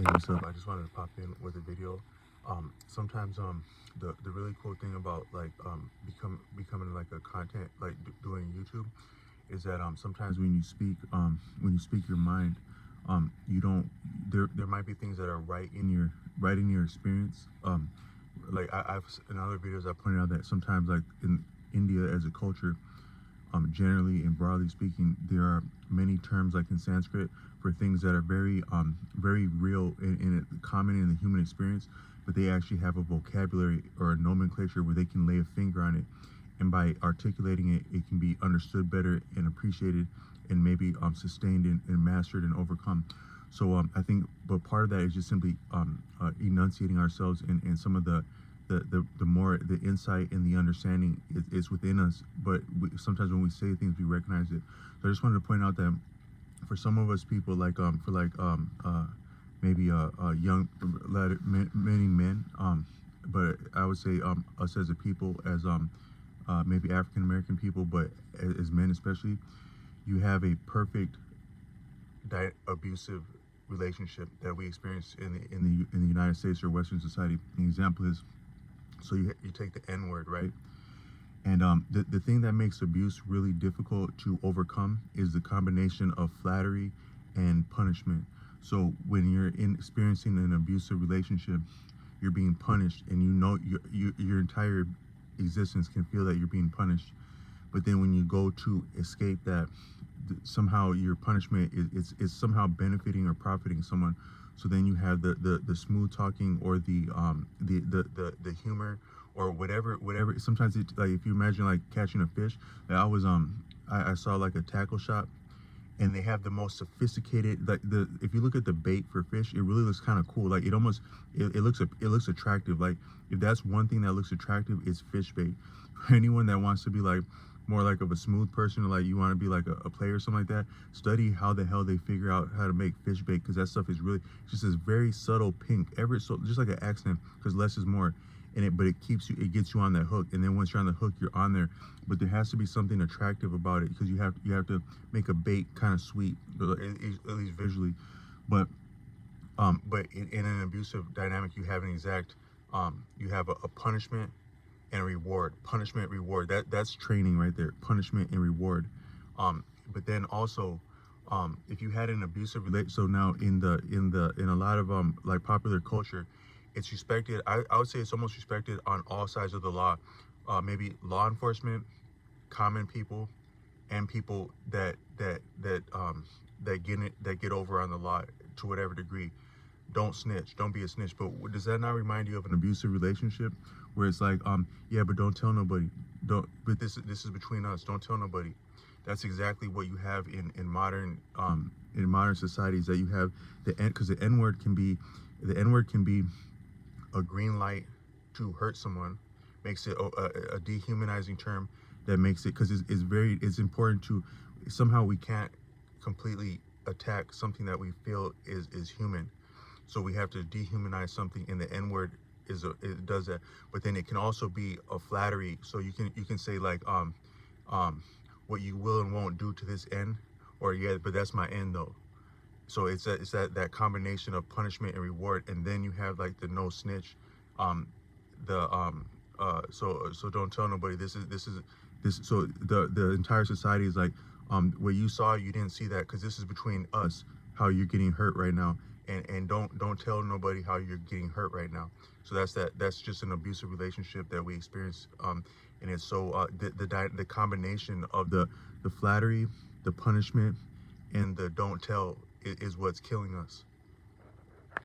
Hey, what's up? I just wanted to pop in with a video. Sometimes the really cool thing about like becoming like a content like doing YouTube is that sometimes when you speak your mind, you don't there might be things that are right in your experience. Like I've in other videos I pointed out that sometimes like in India as a culture, generally and broadly speaking, there are many terms like in Sanskrit for things that are very real and common in the human experience, but they actually have a vocabulary or a nomenclature where they can lay a finger on it, and by articulating it, it can be understood better and appreciated, and maybe sustained and mastered and overcome. So I think, but part of that is just simply enunciating ourselves in some of the more the insight and the understanding is within us, but sometimes when we say things we recognize it. So I just wanted to point out that for some of us people, like for like maybe young many men, but I would say us as a people, as maybe African American people, but as men especially, you have a perfect abusive relationship that we experience in the United States or Western society. An example is, so you take the N word, right? And the thing that makes abuse really difficult to overcome is the combination of flattery and punishment. So when you're experiencing an abusive relationship, you're being punished, and you know your entire existence can feel that you're being punished. But then when you go to escape that, somehow your punishment is somehow benefiting or profiting someone. So then you have the smooth talking, or the humor, or whatever. Sometimes it, like if you imagine like catching a fish. Like I saw like a tackle shop, and they have the most sophisticated, like if you look at the bait for fish, it really looks kind of cool. Like it looks attractive. Like if that's one thing that looks attractive, it's fish bait. For anyone that wants to be like more like of a smooth person, or like you want to be like a player or something like that, study how the hell they figure out how to make fish bait, because that stuff is really just this very subtle pink, ever so just like an accent, because less is more. But it gets you on that hook, and then once you're on the hook, you're on there. But there has to be something attractive about it, because you have to make a bait kind of sweet, at least visually. But in an abusive dynamic, you have an exact you have a punishment and reward. Punishment, reward. That's training right there. Punishment and reward. But then also, if you had an abusive relate, so now in a lot of like popular culture, it's respected. I would say it's almost respected on all sides of the law. Maybe law enforcement, common people, and people that get over on the law to whatever degree. Don't snitch. Don't be a snitch. But does that not remind you of an abusive relationship, where it's like, yeah, but don't tell nobody. Don't. But this is between us. Don't tell nobody. That's exactly what you have in modern societies. That you have because the N word can be a green light to hurt someone, makes it a dehumanizing term that makes it, because it's important to, somehow we can't completely attack something that we feel is human. So we have to dehumanize something, and the N word it does that. But then it can also be a flattery. So you can say like what you will and won't do to this end, or yeah, but that's my end though. So it's that combination of punishment and reward, and then you have like the no snitch, so don't tell nobody. This. So the entire society is like, what you saw, you didn't see that, because this is between us. How you're getting hurt right now, and don't tell nobody how you're getting hurt right now. So that's just an abusive relationship that we experience, and it's so the combination of the flattery, the punishment, and the don't tell is what's killing us.